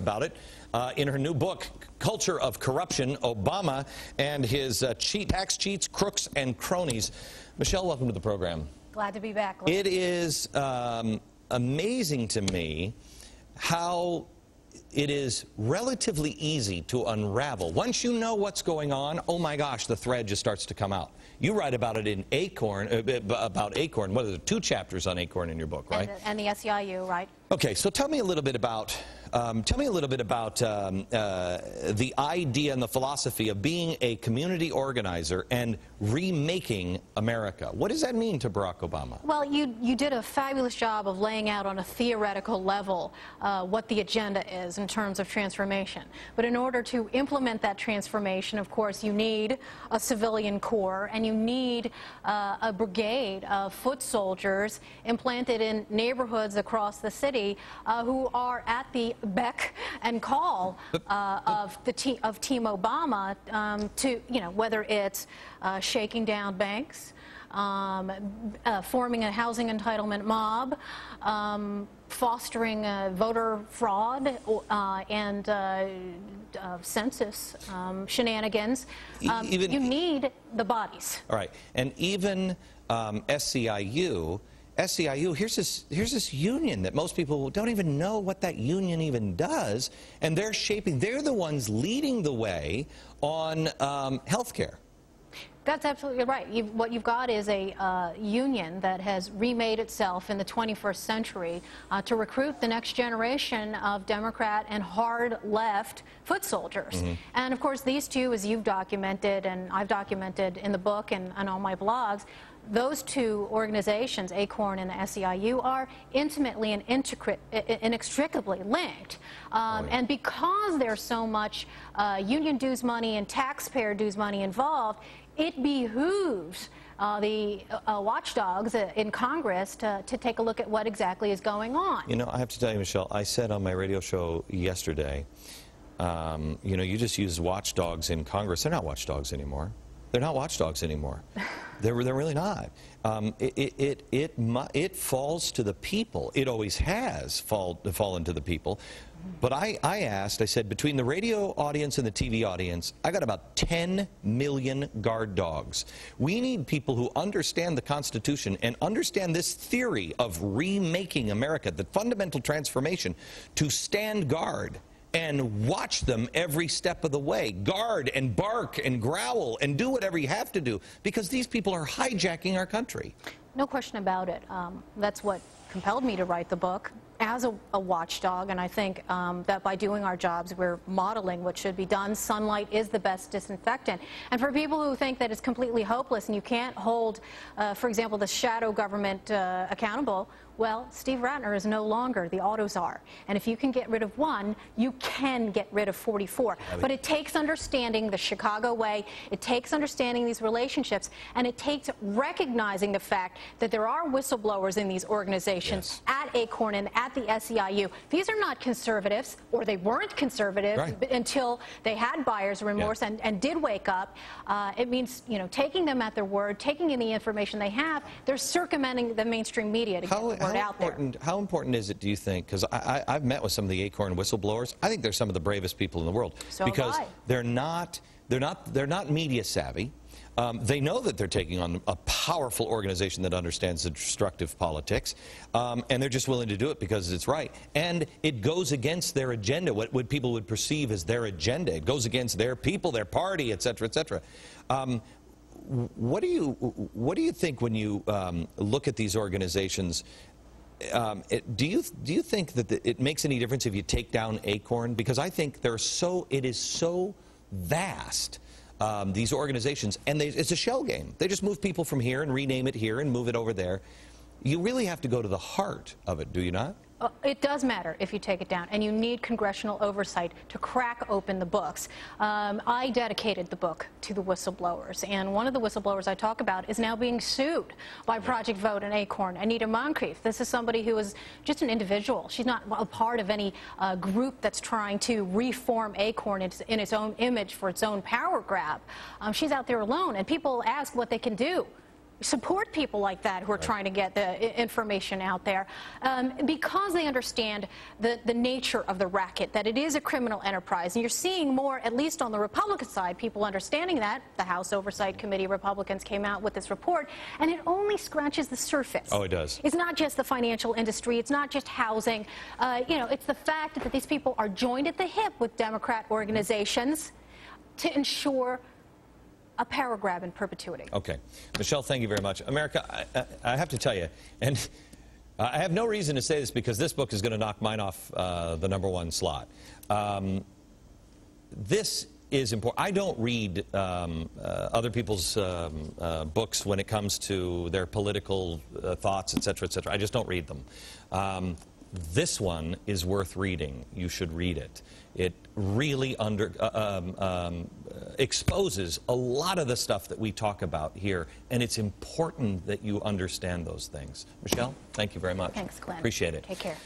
about it in her new book, Culture of Corruption, Obama and his tax cheats, crooks, and cronies. Michelle, welcome to the program. Glad to be back. It is amazing to me how it is relatively easy to unravel. Once you know what's going on, oh my gosh, the thread just starts to come out. You write about it in Acorn, about Acorn. What are the 2 chapters on Acorn in your book, right? And the SEIU, right? Okay, so tell me a little bit about the idea and the philosophy of being a community organizer and remaking America. What does that mean to Barack Obama? Well, you did a fabulous job of laying out on a theoretical level what the agenda is in terms of transformation. But in order to implement that transformation, of course, you need a civilian corps, and you need a brigade of foot soldiers implanted in neighborhoods across the city who are at the beck and call of Team Obama to, whether it's shaking down banks, forming a housing entitlement mob, fostering voter fraud and census shenanigans. You need the bodies. All right, and even SEIU, here's this union that most people don't even know what that union even does, and they're the ones leading the way on health care. That's absolutely right. What you've got is a union that has remade itself in the 21st century to recruit the next generation of Democrat and hard left foot soldiers. Mm-hmm. And of course, these two, as you've documented and I've documented in the book and on my blogs, those 2 organizations, Acorn and the SEIU, are intimately and inextricably linked. And because there's so much union dues money and taxpayer dues money involved, it behooves the watchdogs in Congress to take a look at what exactly is going on. You know, I have to tell you, Michelle, I said on my radio show yesterday, you just use watchdogs in Congress. They're not watchdogs anymore. They're not watchdogs anymore. They're really not. It falls to the people. It always has fallen to the people. But I said, between the radio audience and the TV audience, I got about 10 million guard dogs. We need people who understand the Constitution and understand this theory of remaking America, the fundamental transformation, to stand guard and watch them every step of the way. Guard and bark and growl and do whatever you have to do, because these people are hijacking our country. No question about it. That's what compelled me to write the book as a watchdog, and I think that by doing our jobs, we're modeling what should be done. Sunlight is the best disinfectant. And for people who think that it's completely hopeless and you can't hold, for example, the shadow government accountable, well, Steve Ratner is no longer the AutoCzar. And if you can get rid of one, you can get rid of 44. But it takes understanding the Chicago way, it takes understanding these relationships, and it takes recognizing the fact that there are whistleblowers in these organizations, at Acorn and at the SEIU. These are not conservatives, or they weren't conservative until they had buyer's remorse and did wake up. It means, taking them at their word, taking in the information they have. They're circumventing the mainstream media to get the word out there. How important is it, do you think? Because I've met with some of the Acorn whistleblowers. I think they're some of the bravest people in the world, because they're not media savvy. They know that they're taking on a powerful organization that understands the destructive politics, and they're just willing to do it because it's right. And it goes against their agenda, what people would perceive as their agenda. It goes against their people, their party, et cetera, et cetera. What do you think when you look at these organizations? Do you think that it makes any difference if you take down Acorn? Because I think it is so vast. These organizations, and it's a shell game. They just move people from here and rename it here and move it over there. You really have to go to the heart of it, do you not? It does matter if you take it down, and you need congressional oversight to crack open the books. I dedicated the book to the whistleblowers, and one of the whistleblowers I talk about is now being sued by Project Vote and Acorn. Anita Moncrief. This is somebody who is just an individual. She's not a part of any group that's trying to reform Acorn in its own image for its own power grab. She's out there alone, and people ask what they can do. support people like that who are trying to get the information out there, because they understand the nature of the racket, that it is a criminal enterprise. And you're seeing more, at least on the Republican side, people understanding that. The House Oversight Committee Republicans came out with this report, and it only scratches the surface. Oh, it does. It's not just the financial industry. It's not just housing. You know, it's the fact that these people are joined at the hip with Democrat organizations to ensure a power grab in perpetuity. Okay. Michelle, thank you very much. America, I have to tell you, and I have no reason to say this because this book is going to knock mine off the #1 slot. This is important. I don't read other people's books when it comes to their political thoughts, et cetera, et cetera. I just don't read them. This one is worth reading. You should read it. It really exposes a lot of the stuff that we talk about here, and it's important that you understand those things. Michelle, thank you very much. Thanks, Glenn. Appreciate it. Take care.